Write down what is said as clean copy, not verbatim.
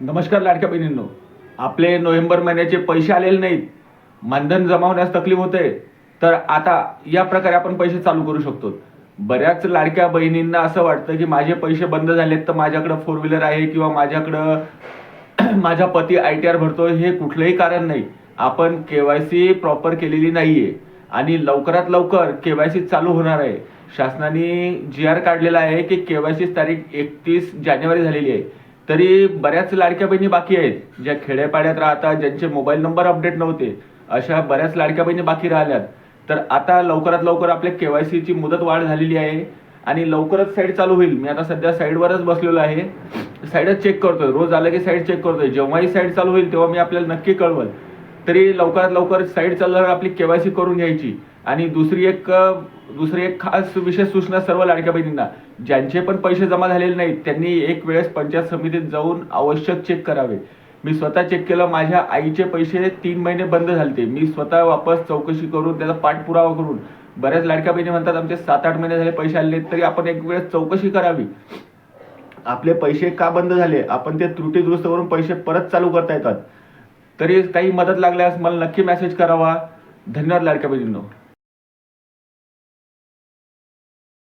नमस्कार लाडक्या बहिणींनो, आपले नोव्हेंबर महिन्याचे पैसे आलेले नाहीत, मानधन जमा होण्यास तकलीफ होते, तर आता या प्रकारे आपण पैसे चालू करू शकतो. बऱ्याच लाडक्या बहिणींना असं वाटतं की माझे पैसे बंद झालेत, तर माझ्याकडे 4 व्हीलर आहे किंवा माझ्याकडं माझा पती ITR भरतो, हे कुठलंही कारण नाही. आपण KYC प्रॉपर केलेली नाहीये आणि लवकरात लवकर KYC चालू होणार आहे. शासनाने GR काढलेला आहे की KYC तारीख 31 जानेवारी झालेली आहे. तरी बऱ्याच लाडक्या बहिणी बाकी आहेत, ज्या खेड्यापाड्यात राहतात, ज्यांचे मोबाईल नंबर अपडेट नव्हते, अशा बऱ्याच लाडक्या बहिणी बाकी राहिल्यात. तर आता लवकरात लवकर आपल्या KYC ची मुदत वाढ झालेली आहे आणि लवकरच साईट चालू होईल. मी आता सध्या साईटवरच बसलेलो आहे, साईटच चेक करतोय, रोज आलं की साईट चेक करतोय. जेव्हाही साईट चालू होईल तेव्हा मी आपल्याला नक्की कळवल. तरी लवकरात लवकर साईट चालू झाल्यावर आपली KYC करून घ्यायची. आणि दुसरी एक खास विशेष सूचना सर्व लाडक्या बहिणींना, ज्यांचे पण पैसे जमा झालेले नाहीत त्यांनी एक वेळेस पंचायत समितीत जाऊन आवश्यक चेक करावे. मी स्वतः चेक केलं, माझ्या आईचे पैसे 3 महिने बंद झालते. मी स्वतः वापस चौकशी करून त्याचा पाठपुरावा करून, बऱ्याच लाडक्या बहिणी म्हणतात आमचे 7-8 महिने झाले पैसे आले, तरी आपण एक वेळेस चौकशी करावी. आपले पैसे का बंद झाले, आपण ते त्रुटी दुरुस्त करून पैसे परत चालू करता येतात. तरी काही मदत लागल्यास मला नक्की मेसेज करावा. धन्यवाद लाडक्या बहिणींनो.